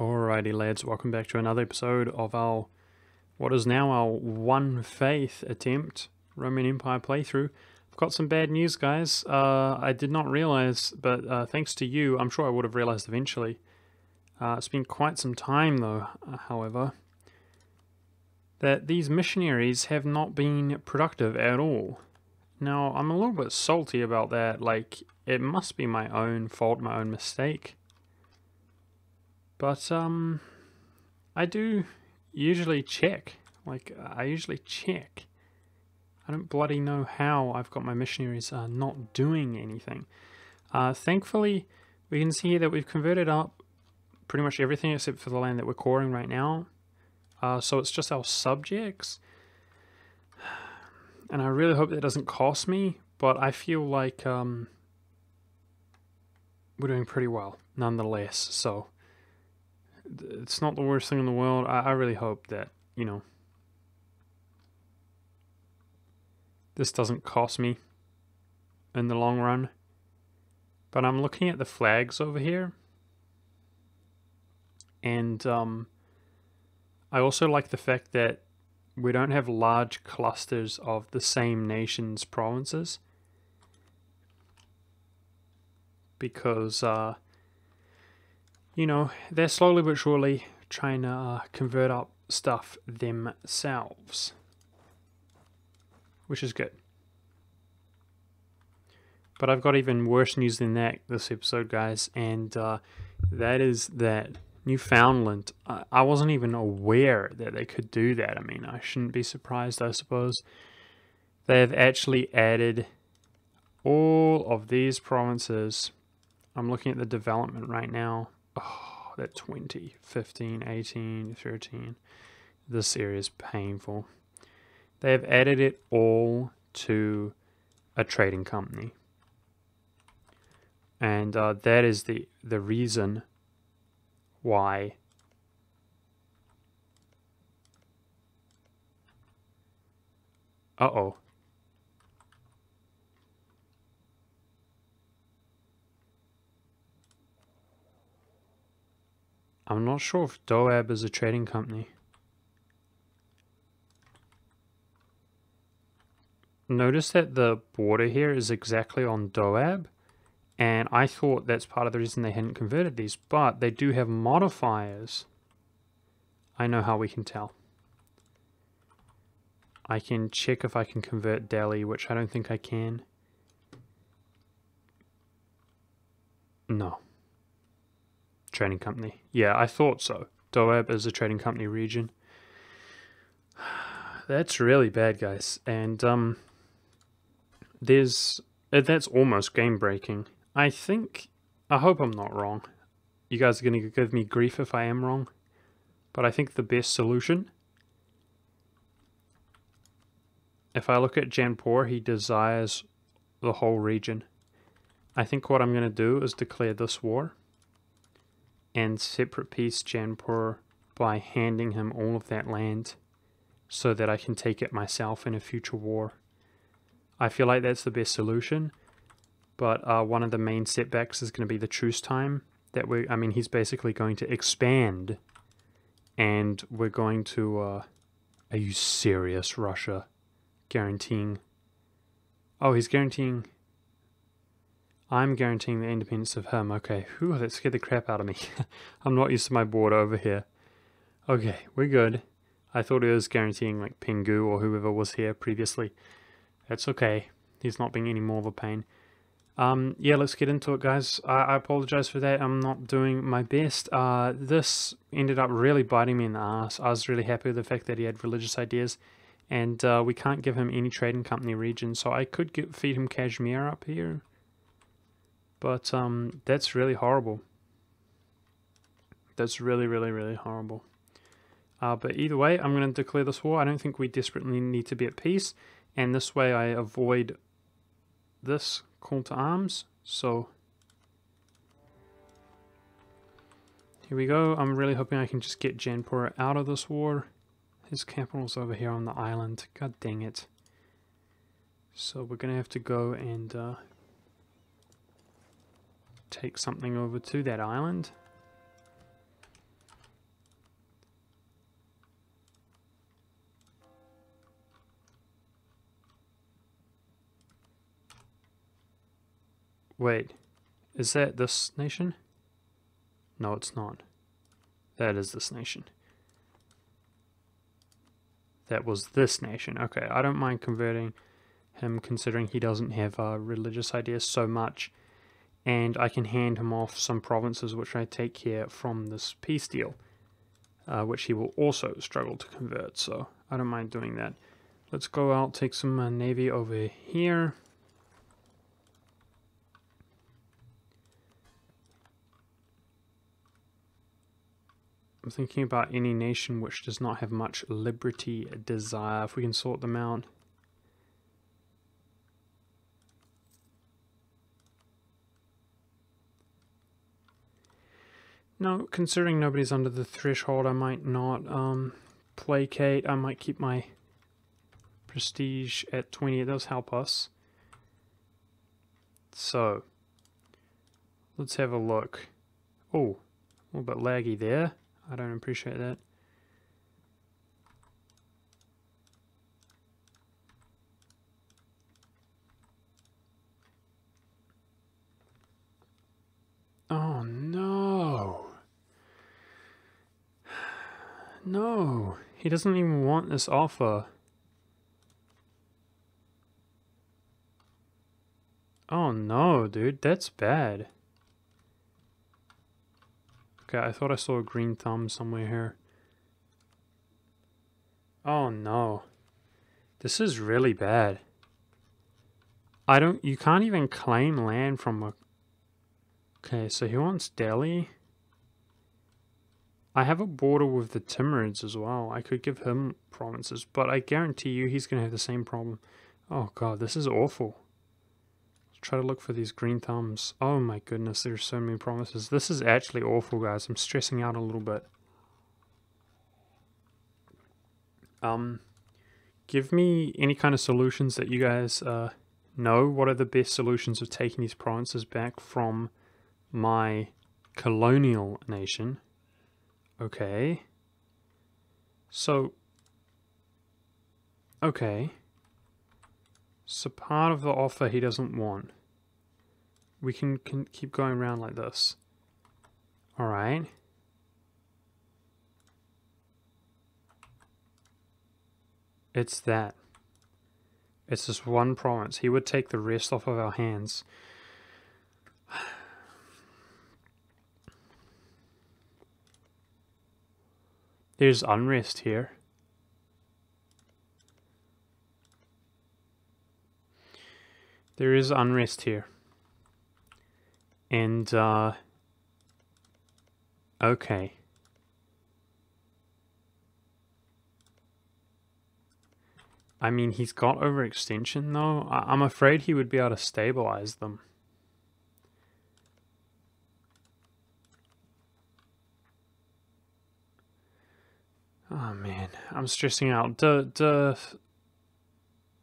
Alrighty lads, welcome back to another episode of what is now our One Faith attempt, Roman Empire playthrough. I've got some bad news, guys. I did not realize, but thanks to you, I'm sure I would have realized eventually. It's been quite some time though, however, that these missionaries have not been productive at all. Now, I'm a little bit salty about that, like, it must be my own fault, my own mistake. But, I do usually check. I usually check. I don't bloody know how I've got my missionaries not doing anything. Thankfully, we can see here that we've converted up pretty much everything except for the land that we're coring right now. So it's just our subjects. And I really hope that doesn't cost me, but I feel like we're doing pretty well nonetheless. So it's not the worst thing in the world. I really hope that, you know, this doesn't cost me in the long run. But I'm looking at the flags over here. And I also like the fact that we don't have large clusters of the same nation's provinces. Because, you know, they're slowly but surely trying to convert up stuff themselves. Which is good. But I've got even worse news than that this episode, guys. And that is that Newfoundland, I wasn't even aware that they could do that. I mean, I shouldn't be surprised, I suppose. They have actually added all of these provinces. I'm looking at the development right now. Oh, that 20, 15, 18, 13. This area is painful. They have added it all to a trading company. And that is the reason why uh-oh. I'm not sure if Doab is a trading company. Notice that the border here is exactly on Doab. And I thought that's part of the reason they hadn't converted these, but they do have modifiers. I know how we can tell. I can check if I can convert Delhi, which I don't think I can. No. Trading company. Yeah, I thought so. Doab is a trading company region. That's really bad, guys. And that's almost game breaking. I hope I'm not wrong. You guys are going to give me grief if I am wrong. But I think the best solution, if I look at Janpur, he desires the whole region. I think what I'm going to do is declare this war and separate peace Janpur by handing him all of that land so that I can take it myself in a future war. I feel like that's the best solution. But one of the main setbacks is going to be the truce time. He's basically going to expand. And we're going to... are you serious, Russia? Guaranteeing... Oh, he's guaranteeing... I'm guaranteeing the independence of him. Okay. Whew, that scared the crap out of me. I'm not used to my border over here. Okay, we're good. I thought he was guaranteeing, like, Pingu or whoever was here previously. That's okay. He's not being any more of a pain. Yeah, let's get into it, guys. I apologize for that. I'm not doing my best. This ended up really biting me in the ass. I was really happy with the fact that he had religious ideas, and we can't give him any trading company region, so I could feed him Kashmir up here. But that's really horrible. That's really, really, really horrible. But either way, I'm going to declare this war. I don't think we desperately need to be at peace, and this way I avoid this call to arms. So here we go. I'm really hoping I can just get Janpur out of this war. His capital's over here on the island. God dang it. So we're gonna have to go and take something over to that island. Wait, is that this nation? No, it's not. That is this nation. That was this nation. Okay, I don't mind converting him considering he doesn't have religious ideas so much. And I can hand him off some provinces which I take here from this peace deal, which he will also struggle to convert, so I don't mind doing that. Let's go out, take some navy over here. I'm thinking about any nation which does not have much liberty desire, if we can sort them out. No, considering nobody's under the threshold, I might not placate. I might keep my prestige at 20. It does help us. So, let's have a look. Oh, a little bit laggy there. I don't appreciate that. Oh no. No, he doesn't even want this offer. Oh no, dude, that's bad. Okay, I thought I saw a green thumb somewhere here. Oh no. This is really bad. You can't even claim land from a... Okay, so he wants Delhi. I have a border with the Timurids as well. I could give him provinces, but I guarantee you he's going to have the same problem. Oh god, this is awful. Try to look for these green thumbs. Oh my goodness, there's so many promises. This is actually awful, guys. I'm stressing out a little bit. Give me any kind of solutions that you guys know. What are the best solutions of taking these provinces back from my colonial nation? Okay. So, okay. So part of the offer he doesn't want. We can keep going around like this. Alright. It's that. It's this one province. He would take the rest off of our hands. There's unrest here. There is unrest here. And, okay. I mean, he's got overextension though. I'm afraid he would be able to stabilize them. Oh man, I'm stressing out. Do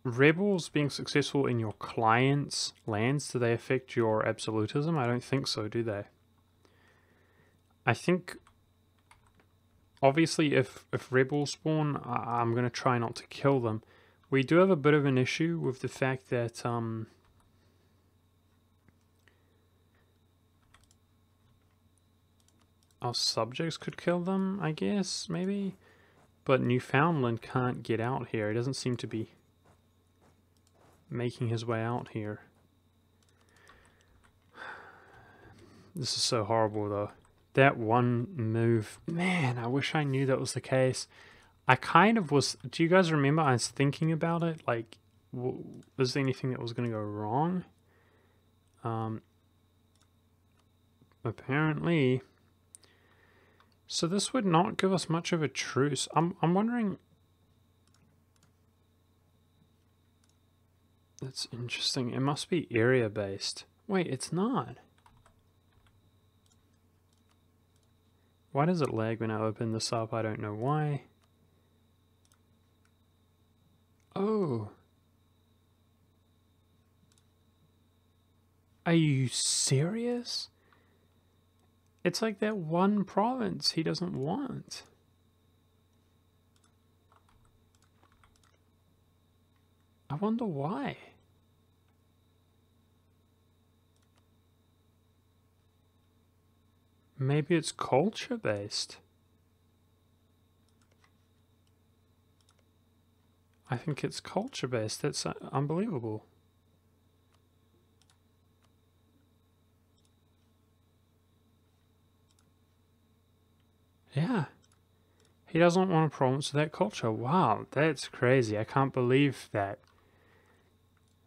rebels being successful in your client's lands, do they affect your absolutism? I don't think so, do they? I think, obviously, if rebels spawn, I'm going to try not to kill them. We do have a bit of an issue with the fact that, our subjects could kill them, I guess, maybe? But Newfoundland can't get out here. He doesn't seem to be making his way out here. This is so horrible though. That one move, man, I wish I knew that was the case. I kind of was, do you guys remember I was thinking about it? Like, was there anything that was going to go wrong? Apparently. So this would not give us much of a truce. I'm wondering. That's interesting. It must be area based. Wait, it's not. Why does it lag when I open this up? I don't know why. Oh. Are you serious? It's like that one province he doesn't want. I wonder why. Maybe it's culture based. I think it's culture based. That's unbelievable. Yeah. He doesn't want a province with that culture. Wow, that's crazy. I can't believe that.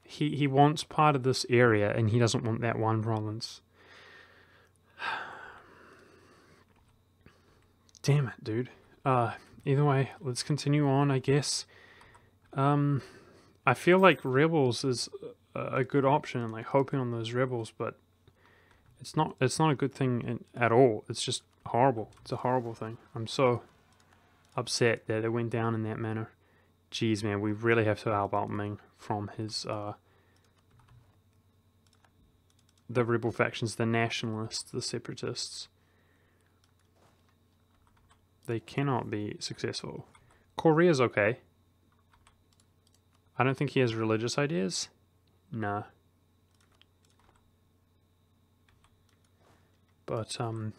He wants part of this area and he doesn't want that one province. Damn it, dude. Either way, let's continue on, I guess. I feel like rebels is a good option, like hoping on those rebels, but it's not a good thing at all. It's just horrible. It's a horrible thing. I'm so upset that it went down in that manner. Jeez, man, we really have to help out Ming from his the rebel factions, the nationalists, the separatists. They cannot be successful. Korea's okay. I don't think he has religious ideas. Nah. But, oh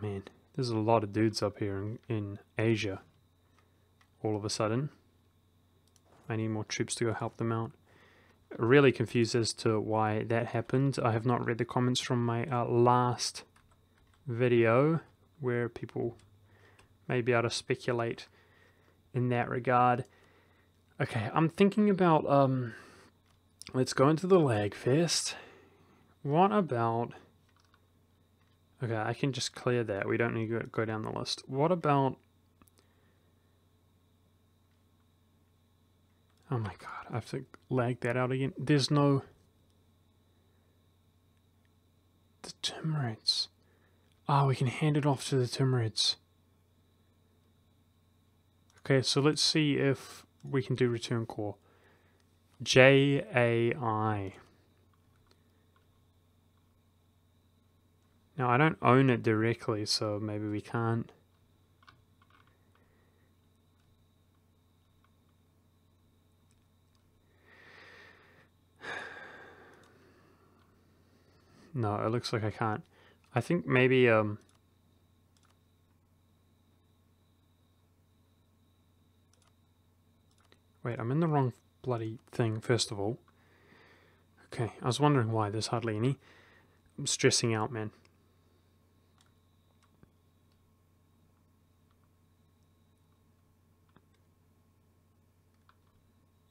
man, there's a lot of dudes up here in Asia. All of a sudden. I need more troops to go help them out. Really confused as to why that happened. I have not read the comments from my last video where people may be able to speculate in that regard. Okay, I'm thinking about, let's go into the lag fest. What about, okay, I can just clear that. We don't need to go down the list. What about, oh my god, I have to lag that out again. There's no, the Timurids. Oh, we can hand it off to the Timurids. Okay, so let's see if we can do return call. JAI. Now, I don't own it directly, so maybe we can't. No, it looks like I can't. I think maybe, wait, I'm in the wrong bloody thing, first of all. Okay, I was wondering why there's hardly any. I'm stressing out, man.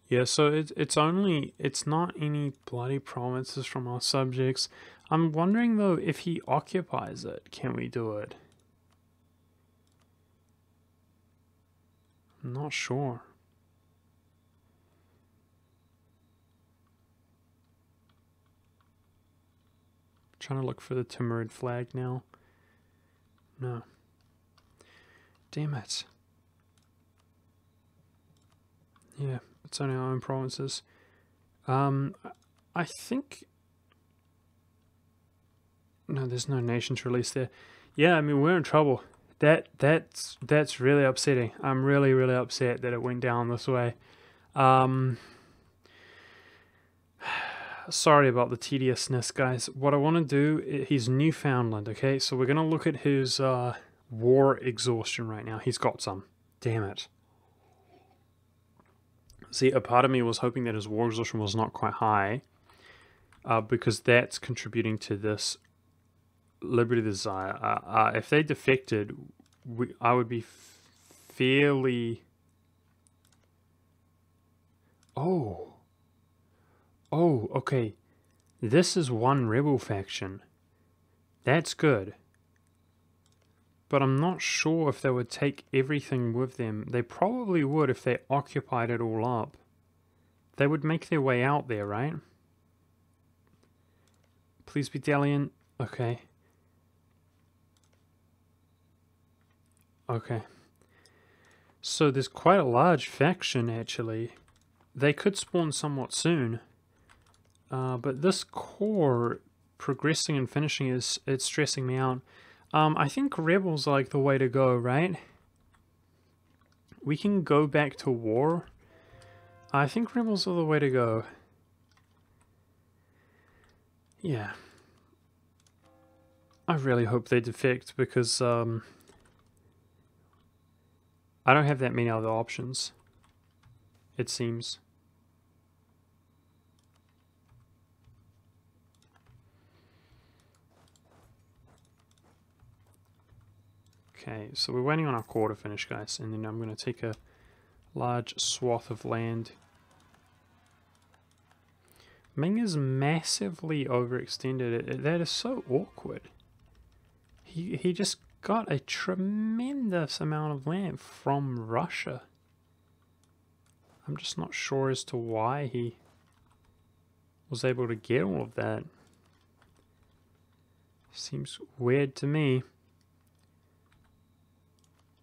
Yeah, so it's not any bloody provinces from our subjects. I'm wondering though, if he occupies it, can we do it? I'm not sure. Trying to look for the Timurid flag now. No. Damn it. Yeah, it's only our own provinces. I think... No, there's no nations released there. Yeah, I mean, we're in trouble. That's really upsetting. I'm really, really upset that it went down this way. Sorry about the tediousness, guys. What I want to do, he's Newfoundland, okay? So we're going to look at his war exhaustion right now. He's got some. Damn it. See, a part of me was hoping that his war exhaustion was not quite high, because that's contributing to this liberty desire. If they defected, I would be fairly... Oh, okay. This is one rebel faction. That's good. But I'm not sure if they would take everything with them. They probably would if they occupied it all up. They would make their way out there, right? Please be Delian. Okay. Okay. So there's quite a large faction, actually. They could spawn somewhat soon. But this core progressing and finishing it's stressing me out. I think rebels are like the way to go, right? We can go back to war. I think rebels are the way to go. Yeah. I really hope they defect because I don't have that many other options, it seems. Okay, so we're waiting on our core to finish, guys, and then I'm going to take a large swath of land. Ming is massively overextended. That is so awkward. He just got a tremendous amount of land from Russia. I'm just not sure as to why he was able to get all of that. Seems weird to me.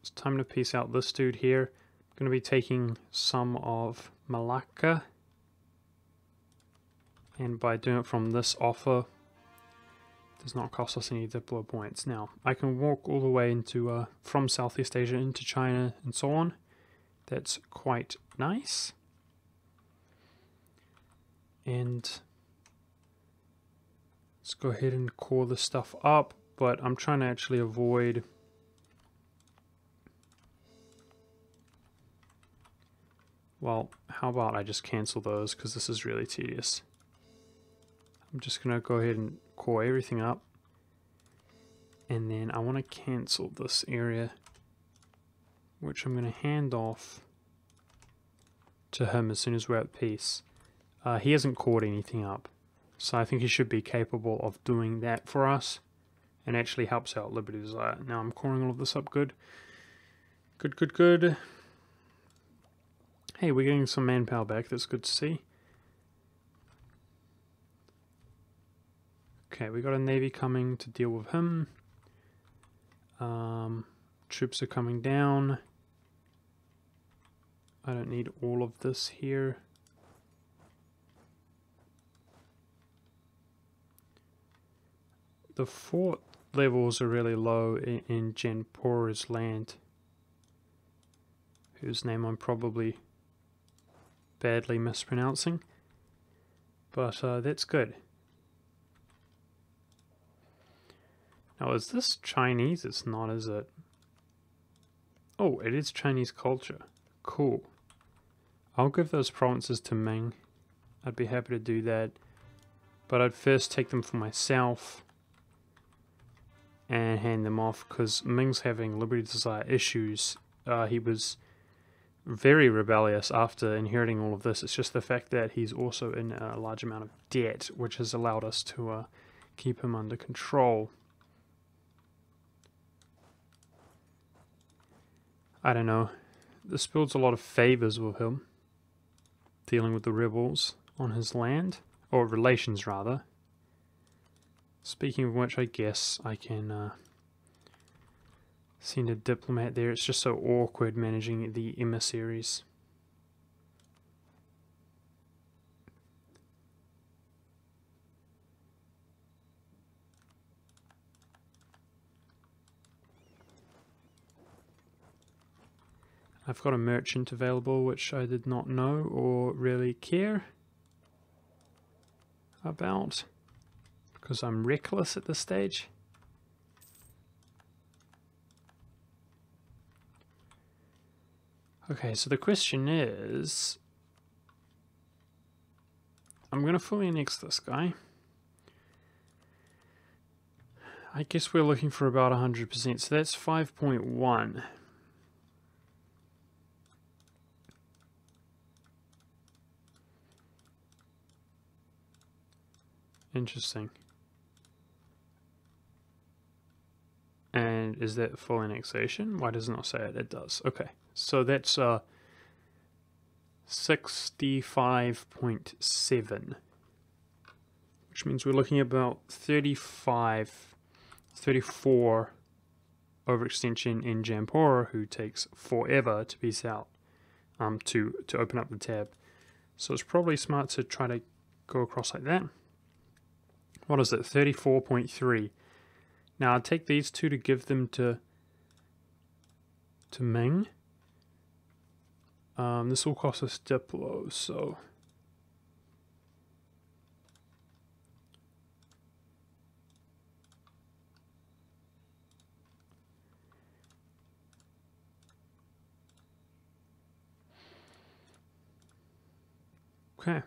It's time to piece out this dude here. I'm going to be taking some of Malacca. And by doing it from this offer, it does not cost us any Diplo points. Now, I can walk all the way into from Southeast Asia into China and so on. That's quite nice. And let's go ahead and core this stuff up, but I'm trying to actually avoid well, how about I just cancel those because this is really tedious. I'm just going to go ahead and core everything up. And then I want to cancel this area, which I'm going to hand off to him as soon as we're at peace. He hasn't cored anything up, so I think he should be capable of doing that for us, and actually helps out Liberty Desire. Now I'm coring all of this up good. Good. Hey, we're getting some manpower back, that's good to see. Okay, we got a navy coming to deal with him. Troops are coming down. I don't need all of this here. The fort levels are really low in Janpora's land, whose name I'm probably badly mispronouncing, but that's good. Now, is this Chinese? It's not, is it? Oh, it is Chinese culture. Cool. I'll give those provinces to Ming. I'd be happy to do that, but I'd first take them for myself and hand them off, because Ming's having Liberty Desire issues. He was very rebellious after inheriting all of this. It's just the fact that he's also in a large amount of debt, which has allowed us to keep him under control. I don't know. This builds a lot of favors with him, dealing with the rebels on his land, or relations rather. Speaking of which, I guess I can send a diplomat there. It's just so awkward managing the emissaries. I've got a merchant available, which I did not know or really care about, because I'm reckless at this stage. Okay, so the question is, I'm going to fully annex this guy. I guess we're looking for about 100%, so that's 5.1. Interesting. And is that full annexation? Why does it not say it? It does. Okay, so that's 65.7, which means we're looking at about 34 overextension in Janpora, who takes forever to piece out, to open up the tab. So it's probably smart to try to go across like that. What is it? 34.3. Now I'll take these two to give them to Ming. This will cost us Diplo, so Okay.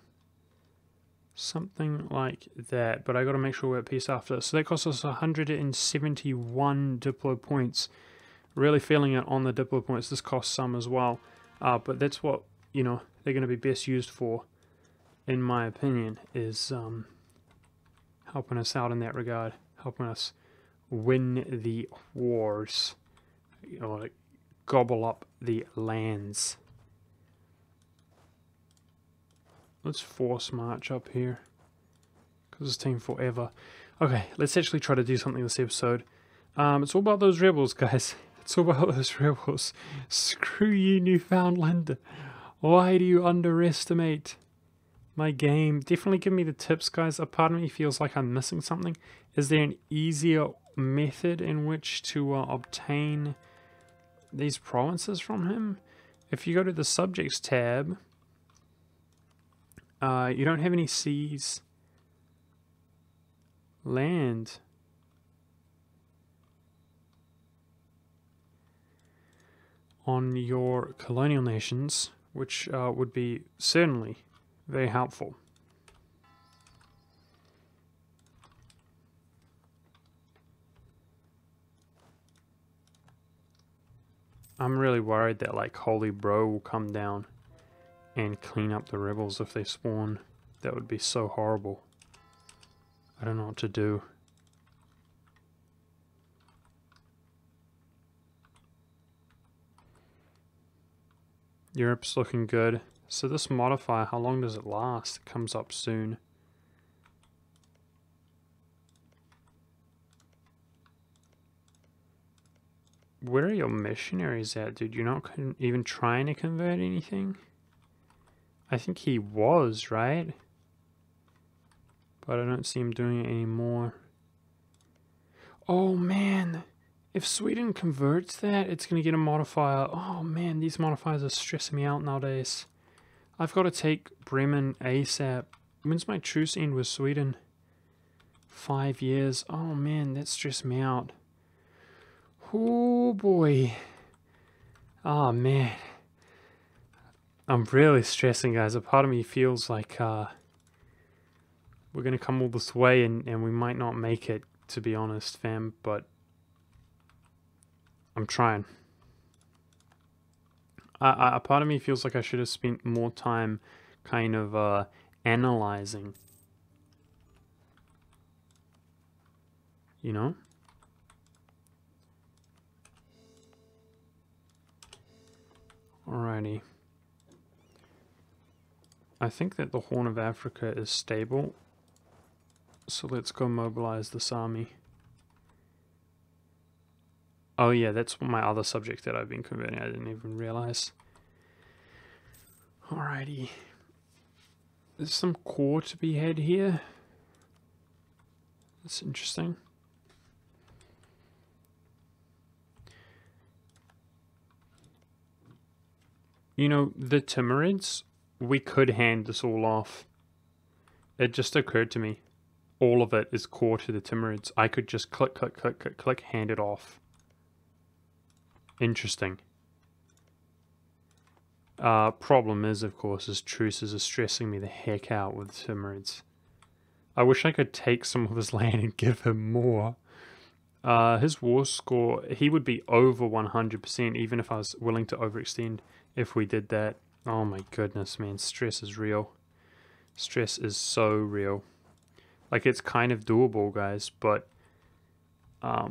Something like that, but I got to make sure we're at peace after. So that cost us 171 Diplo points. Really feeling it on the Diplo points. This costs some as well, but that's what, you know, they're going to be best used for, in my opinion, is helping us out in that regard, helping us win the wars, you know, like gobble up the lands. Let's force march up here, because it's taking forever. Okay, let's actually try to do something this episode. It's all about those rebels, guys. It's all about those rebels. Screw you, Newfoundland. Why do you underestimate my game? Definitely give me the tips, guys. A part of me feels like I'm missing something. Is there an easier method in which to obtain these provinces from him? If you go to the subjects tab, you don't have any seas, land. On your colonial nations, which would be certainly very helpful. I'm really worried that like Holy Bro will come down and clean up the rebels if they spawn. That would be so horrible. I don't know what to do. Europe's looking good. So this modifier, how long does it last? It comes up soon. Where are your missionaries at, dude? You're not even trying to convert anything? I think he was, right? But I don't see him doing it anymore. Oh, man. If Sweden converts that, it's going to get a modifier. Oh, man, these modifiers are stressing me out nowadays. I've got to take Bremen ASAP. When's my truce end with Sweden? 5 years. Oh, man, that stressed me out. Oh, boy. Oh, man. I'm really stressing, guys. A part of me feels like we're going to come all this way and we might not make it, to be honest, fam. But I'm trying. A part of me feels like I should have spent more time kind of analyzing. You know? Alrighty. I think that the Horn of Africa is stable. So let's go mobilize this army. Oh yeah, that's my other subject that I've been converting. I didn't even realize. Alrighty. There's some core to be had here. That's interesting. You know, the Timurids, we could hand this all off. It just occurred to me. All of it is core to the Timurids. I could just click, click, click, click, click, hand it off. Interesting. Problem is, of course, is truces are stressing me the heck out with Timurids. I wish I could take some of his land and give him more. His war score, he would be over 100% even if I was willing to overextend if we did that. Oh my goodness, man. Stress is real. Stress is so real. Like, it's kind of doable, guys, but I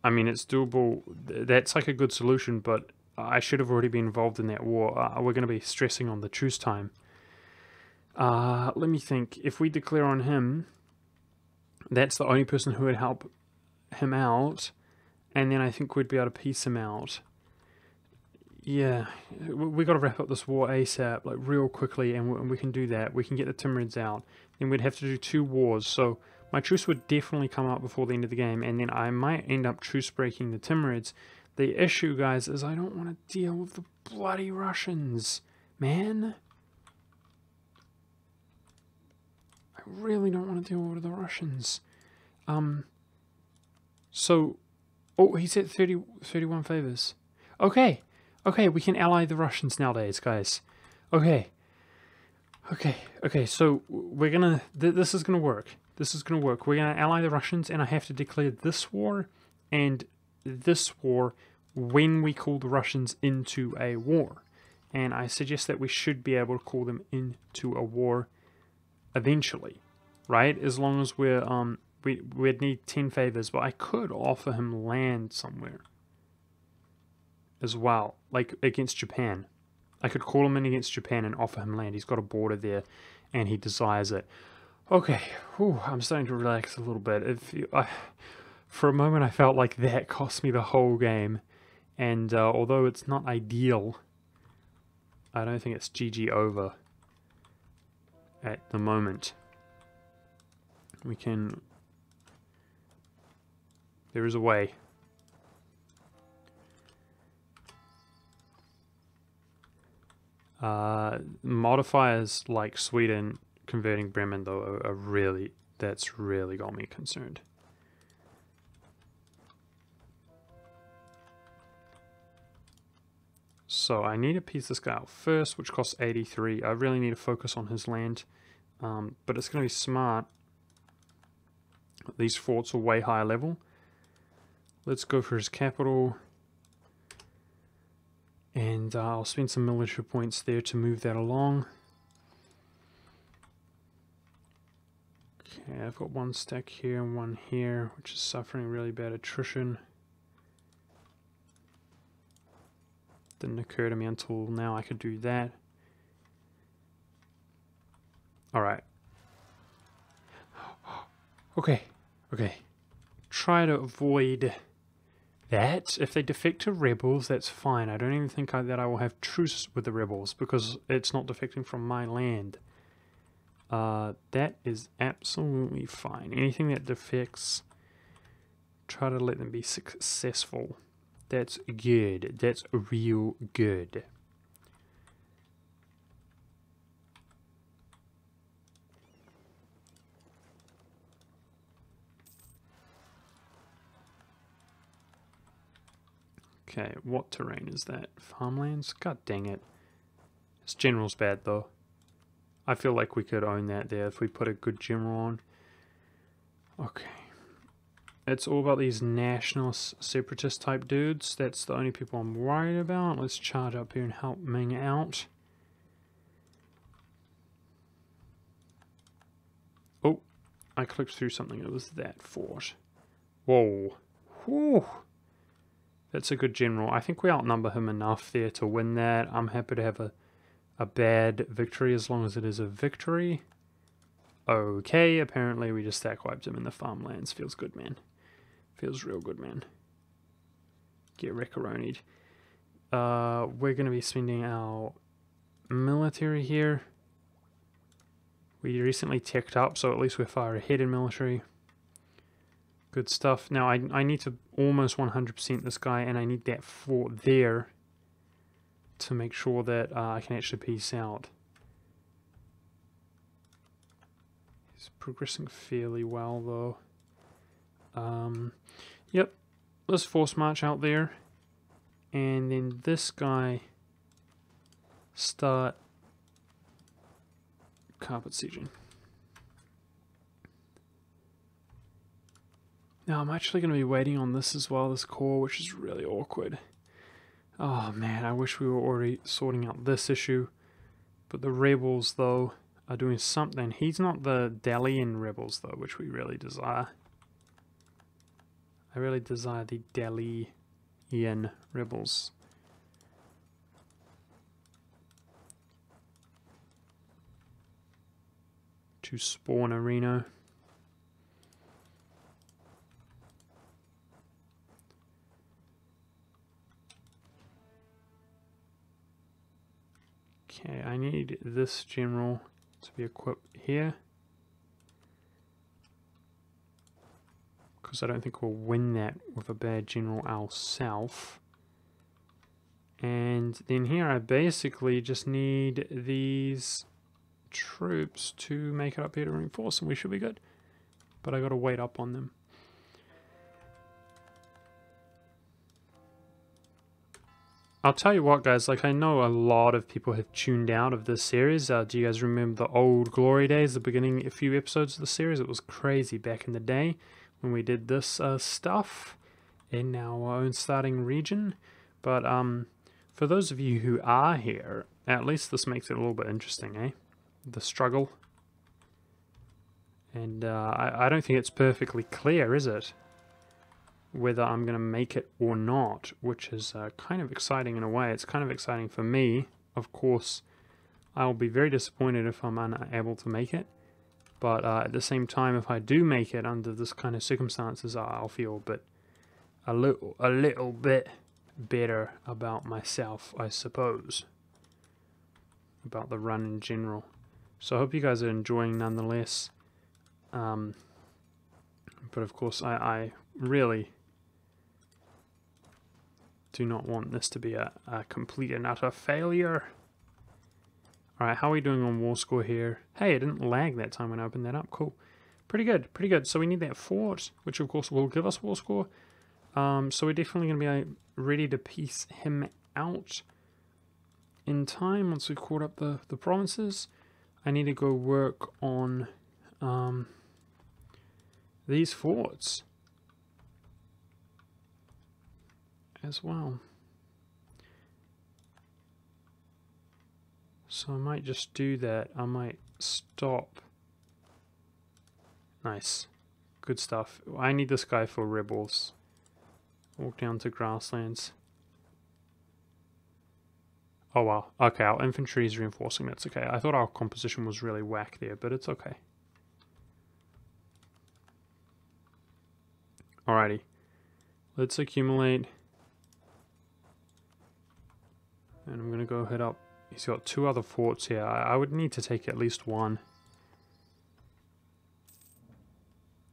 mean, it's doable. That's like a good solution, but I should have already been involved in that war. We're going to be stressing on the truce time. Let me think. If we declare on him, that's the only person who would help him out, and then I think we'd be able to peace him out. Yeah, we got to wrap up this war ASAP, like real quickly, and we can do that. We can get the Timurids out. Then we'd have to do 2 wars, so my truce would definitely come up before the end of the game, and then I might end up truce breaking the Timurids. The issue, guys, is I don't want to deal with the bloody Russians, man. I really don't want to deal with the Russians. So, oh, he's at 31 favors. Okay, we can ally the Russians nowadays, guys. Okay, Okay, so we're gonna, this is gonna work. This is gonna work. We're gonna ally the Russians, and I have to declare this war and this war when we call the Russians into a war. And I suggest that we should be able to call them into a war eventually, right? As long as we're, we'd need 10 favors, but I could offer him land somewhere as well, like against Japan. I could call him in against Japan and offer him land. He's got a border there, and he desires it. Okay, whew, I'm starting to relax a little bit. For a moment, I felt like that cost me the whole game, and although it's not ideal, I don't think it's GG over at the moment. We can... There is a way. Modifiers like Sweden converting Bremen, though, are really... That's really got me concerned. So I need to piece this guy out first, which costs 83. I really need to focus on his land. But it's going to be smart. These forts are way higher level. Let's go for his capital. And I'll spend some military points there to move that along. Okay, I've got one stack here and one here, which is suffering really bad attrition. Didn't occur to me until now I could do that. Alright. Okay. Try to avoid that. If they defect to rebels, that's fine. I don't even think that I will have truce with the rebels, because it's not defecting from my land. That is absolutely fine. Anything that defects, try to let them be successful. That's good. That's real good. Okay, what terrain is that? Farmlands? God dang it. This general's bad though. I feel like we could own that there if we put a good general on. Okay. It's all about these nationalist, separatist type dudes. That's the only people I'm worried about. Let's charge up here and help Ming out. Oh, I clicked through something. It was that fort. Whoa. Whew. That's a good general. I think we outnumber him enough there to win that. I'm happy to have a bad victory as long as it is a victory. Okay, apparently we just stack wiped him in the farmlands. Feels good, man. Feels real good, man. Get wreck-a-ronied. We're going to be spending our military here. We recently teched up, so at least we're far ahead in military. Good stuff. Now, I need to almost 100% this guy, and I need that fort there to make sure that I can actually peace out. He's progressing fairly well, though. Yep. Let's force march out there. And then this guy start carpet sieging. Now I'm actually going to be waiting on this as well, this core, which is really awkward. Oh man, I wish we were already sorting out this issue. But the rebels, though, are doing something. He's not the Dalian rebels, though, which we really desire. I really desire the Dalian rebels. To spawn a Reno. Okay, I need this general to be equipped here. Because I don't think we'll win that with a bad general ourselves. And then here I basically just need these troops to make it up here to reinforce, and we should be good. But I gotta wait up on them. I'll tell you what, guys, like, I know a lot of people have tuned out of this series. Do you guys remember the old glory days, the beginning, a few episodes of the series? It was crazy back in the day when we did this stuff in our own starting region. But for those of you who are here, at least this makes it a little bit interesting, eh? The struggle. And I don't think it's perfectly clear, is it? Whether I'm going to make it or not, which is kind of exciting in a way. It's kind of exciting for me. Of course, I'll be very disappointed if I'm unable to make it. But at the same time, if I do make it under this kind of circumstances, I'll feel a little bit better about myself, I suppose. About the run in general. So I hope you guys are enjoying nonetheless. But of course, I really do not want this to be a complete and utter failure. Alright, how are we doing on war score here? Hey, it didn't lag that time when I opened that up. Cool. Pretty good, pretty good. So we need that fort, which of course will give us war score. So we're definitely going to be ready to piece him out in time once we've caught up the provinces. I need to go work on these forts as well. So I might just do that. I might stop. Nice. Good stuff. I need this guy for rebels. Walk down to grasslands. Oh wow. Okay, our infantry is reinforcing. That's okay. I thought our composition was really whack there, but it's okay. Alrighty. Let's accumulate. And I'm going to go head up. He's got 2 other forts here. I would need to take at least 1.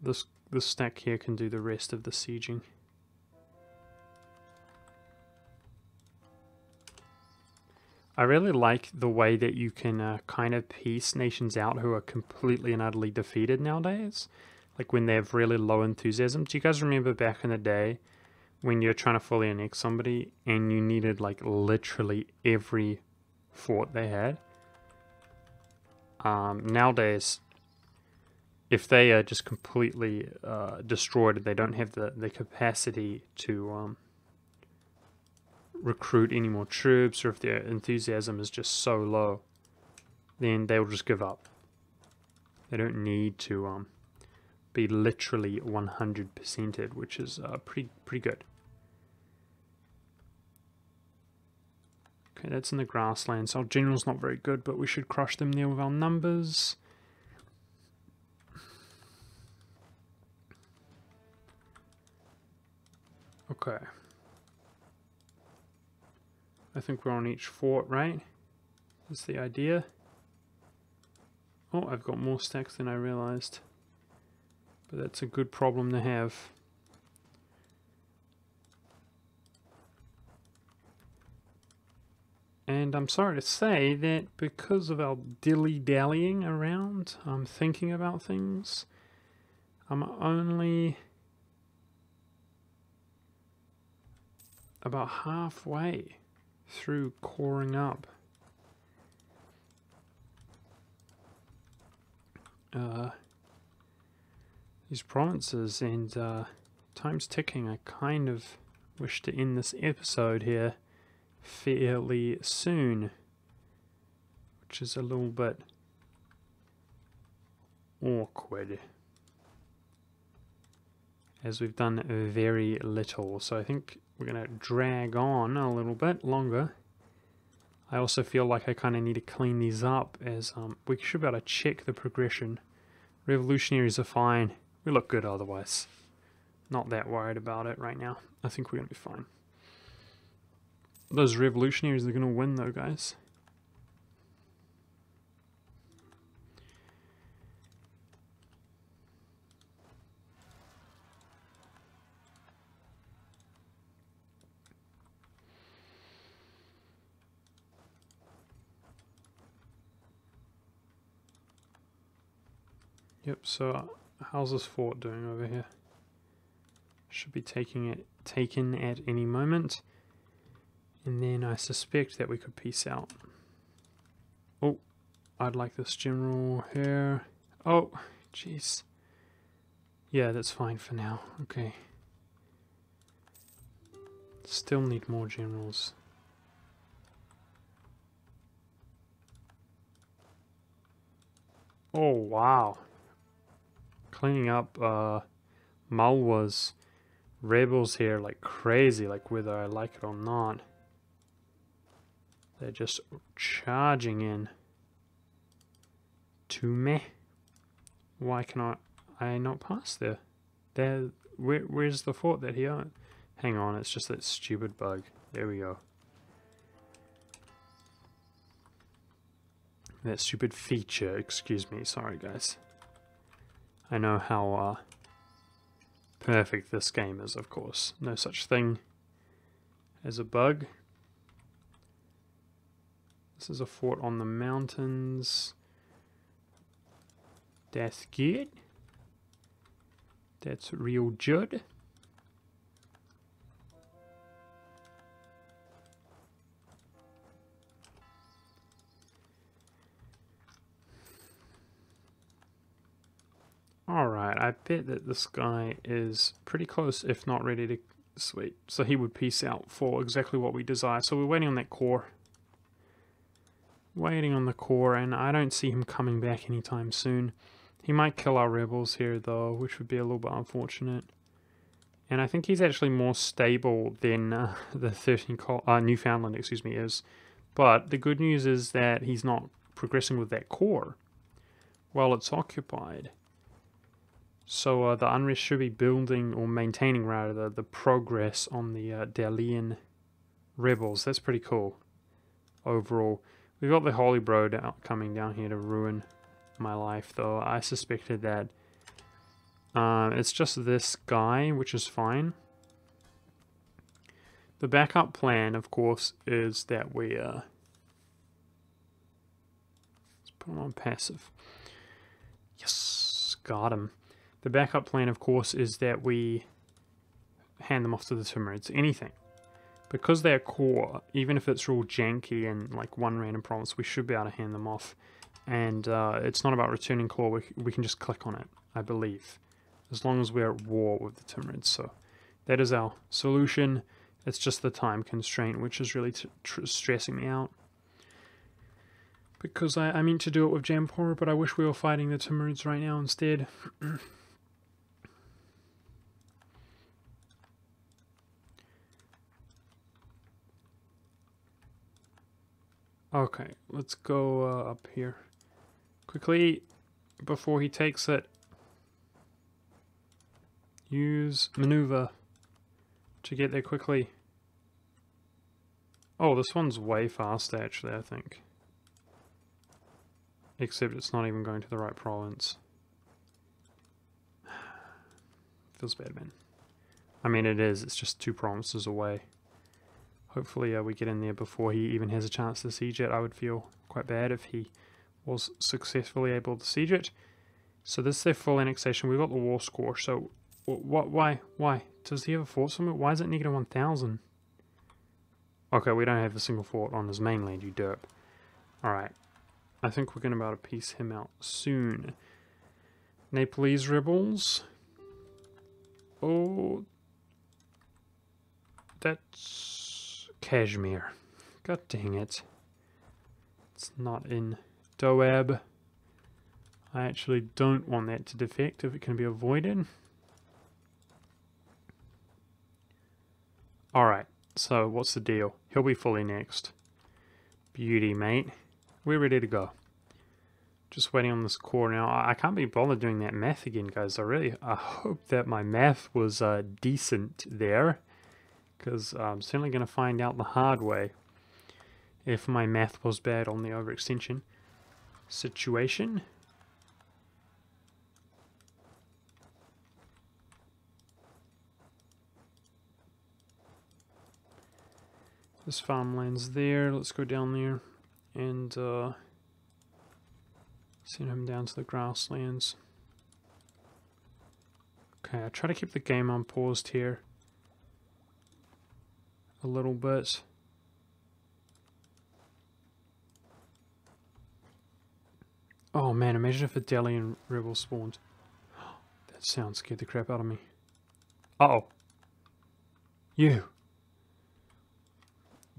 This stack here can do the rest of the sieging. I really like the way that you can kind of piece nations out who are completely and utterly defeated nowadays. Like when they have really low enthusiasm. Do you guys remember back in the day when you're trying to fully annex somebody and you needed like literally every fort they had? Nowadays, if they are just completely destroyed, they don't have the capacity to recruit any more troops, or if their enthusiasm is just so low, then they will just give up. They don't need to be literally 100%ed, which is pretty good. Okay, that's in the grasslands. Our general's not very good, but we should crush them there with our numbers. Okay. I think we're on each fort, right? That's the idea. Oh, I've got more stacks than I realized. But that's a good problem to have. And I'm sorry to say that because of our dilly-dallying around, thinking about things, I'm only about halfway through coring up these provinces, and time's ticking. I kind of wish to end this episode here fairly soon, which is a little bit awkward, as we've done very little. So I think we're going to drag on a little bit longer. I also feel like I kind of need to clean these up, as we should be able to check the progression. Revolutionaries are fine. We look good otherwise. Not that worried about it right now. I think we're going to be fine. Those revolutionaries are going to win though, guys. Yep, so how's this fort doing over here? Should be taken at any moment. And then I suspect that we could peace out. Oh, I'd like this general here. Oh, jeez. Yeah, that's fine for now. Okay. Still need more generals. Oh, wow. Cleaning up Malwa's rebels here like crazy, like whether I like it or not. They're just charging in to me. Why can I not pass there? Where's the fort that he owned? Hang on, it's just that stupid bug. There we go. That stupid feature, excuse me, sorry guys. I know how perfect this game is, of course. No such thing as a bug. This is a fort on the mountains. That's good. That's real good. Alright, I bet that this guy is pretty close, if not ready to... Sweet. So he would peace out for exactly what we desire. So we're waiting on that core. Waiting on the core, and I don't see him coming back anytime soon. He might kill our rebels here, though, which would be a little bit unfortunate. And I think he's actually more stable than the 13 Newfoundland, excuse me, is. But the good news is that he's not progressing with that core while it's occupied. So the unrest should be building, or maintaining rather, the progress on the Dalian rebels. That's pretty cool overall. We've got the Holy Bro coming down here to ruin my life, though. I suspected that it's just this guy, which is fine. The backup plan, of course, is that we let's put him on passive. Yes, got him. The backup plan, of course, is that we hand them off to the Timurids. Anything. Because they're core, even if it's real janky and like one random province, we should be able to hand them off. And it's not about returning claw, we can just click on it, I believe. As long as we're at war with the Timurids. So that is our solution. It's just the time constraint, which is really stressing me out. Because I meant to do it with Jampora, but I wish we were fighting the Timurids right now instead. Okay, let's go up here quickly before he takes it. Use maneuver to get there quickly. Oh, this one's way faster actually, I think. Except it's not even going to the right province. Feels bad, man. I mean, it is. It's just 2 provinces away. Hopefully we get in there before he even has a chance to siege it. I would feel quite bad if he was successfully able to siege it. So this is their full annexation. We've got the war score. So why? Does he have a fort somewhere? Why is it negative 1,000? Okay, we don't have a single fort on his mainland, you derp. Alright. I think we're going to be able to piece him out soon. Nepalese rebels. Oh. That's Kashmir. God dang it. It's not in Doab. I actually don't want that to defect if it can be avoided. Alright, so what's the deal? He'll be fully next. Beauty, mate. We're ready to go. Just waiting on this core now. I can't be bothered doing that math again, guys. I hope that my math was decent there. Because I'm certainly going to find out the hard way if my math was bad on the overextension situation. This farmland's there. Let's go down there and send him down to the grasslands. Okay, I try to keep the game unpaused here a little bit. Oh man, imagine if a Delian rebel spawned. That sound scared the crap out of me. Uh-oh. You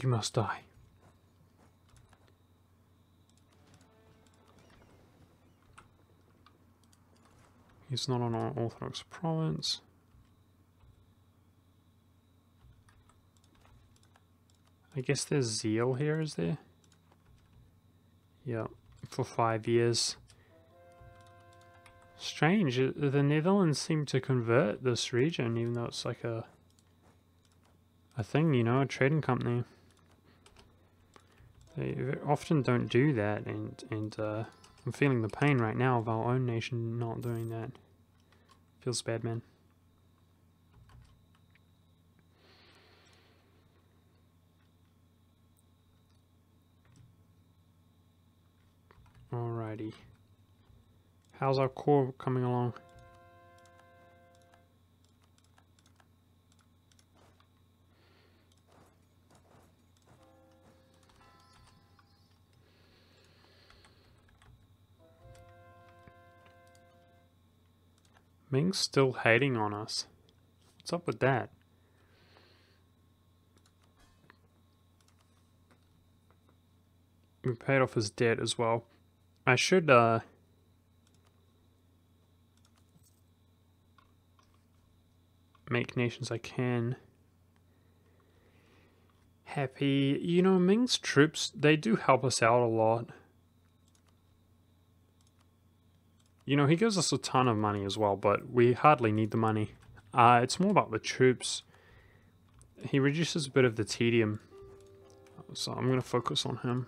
must die. He's not on an Orthodox province. I guess there's zeal here, is there? Yeah, for 5 years. Strange, the Netherlands seem to convert this region, even though it's like a thing, you know, a trading company. They often don't do that, and I'm feeling the pain right now of our own nation not doing that. Feels bad, man. Alrighty. How's our core coming along? Ming's still hating on us. What's up with that? We paid off his debt as well. I should make nations I can happy. You know, Ming's troops, they do help us out a lot. You know, he gives us a ton of money as well, but we hardly need the money. It's more about the troops. He reduces a bit of the tedium, so I'm going to focus on him.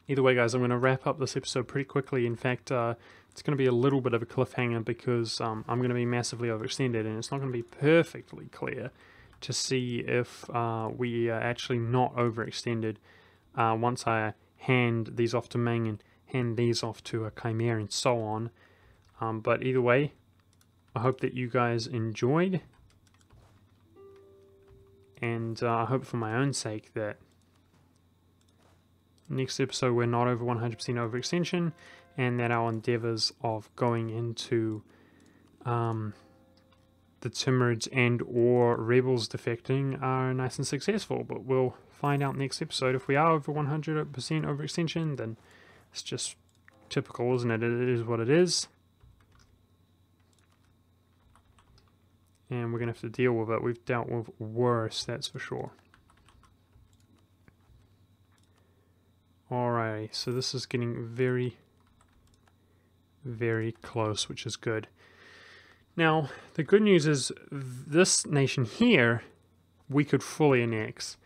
Either way, guys, I'm going to wrap up this episode pretty quickly. In fact, it's going to be a little bit of a cliffhanger because I'm going to be massively overextended, and it's not going to be perfectly clear to see if we are actually not overextended once I hand these off to Ming and hand these off to a Chimera and so on. But either way, I hope that you guys enjoyed, and I hope for my own sake that next episode we're not over 100% overextension, and that our endeavors of going into the Timurids and or rebels defecting are nice and successful. But we'll find out next episode. If we are over 100% overextension, then it's just typical, isn't it? It is what it is, and we're gonna have to deal with it. We've dealt with worse, that's for sure. Alright, so this is getting very, very close, which is good. Now, the good news is this nation here, we could fully annex.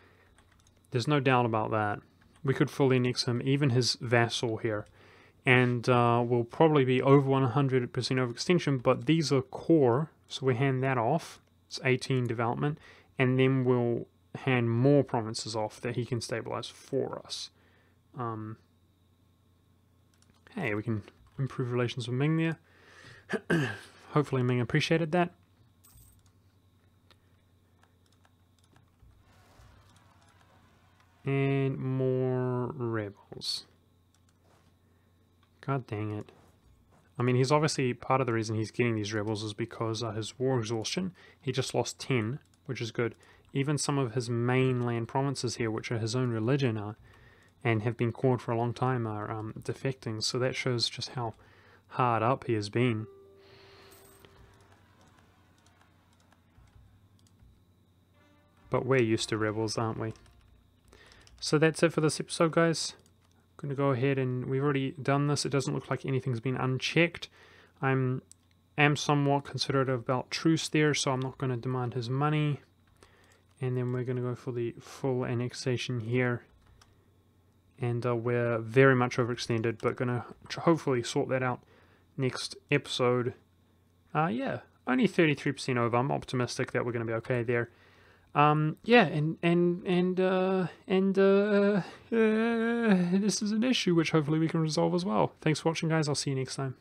There's no doubt about that. We could fully annex him, even his vassal here. And we'll probably be over 100% overextension, but these are core, so we hand that off. It's 18 development, and then we'll hand more provinces off that he can stabilize for us. Hey, we can improve relations with Ming there. Hopefully Ming appreciated that. And more rebels. God dang it. I mean, he's obviously, part of the reason he's getting these rebels is because his war exhaustion. He just lost 10, which is good. Even some of his mainland provinces here, which are his own religion, are and have been core for a long time, are defecting. So that shows just how hard up he has been. But we're used to rebels, aren't we? So that's it for this episode, guys. I'm going to go ahead, and we've already done this. It doesn't look like anything's been unchecked. I am somewhat considerate about truce there, so I'm not going to demand his money. And then we're going to go for the full annexation here. And we're very much overextended, but going to hopefully sort that out next episode. Yeah, only 33% over. I'm optimistic that we're going to be okay there. Yeah, this is an issue which hopefully we can resolve as well. Thanks for watching, guys. I'll see you next time.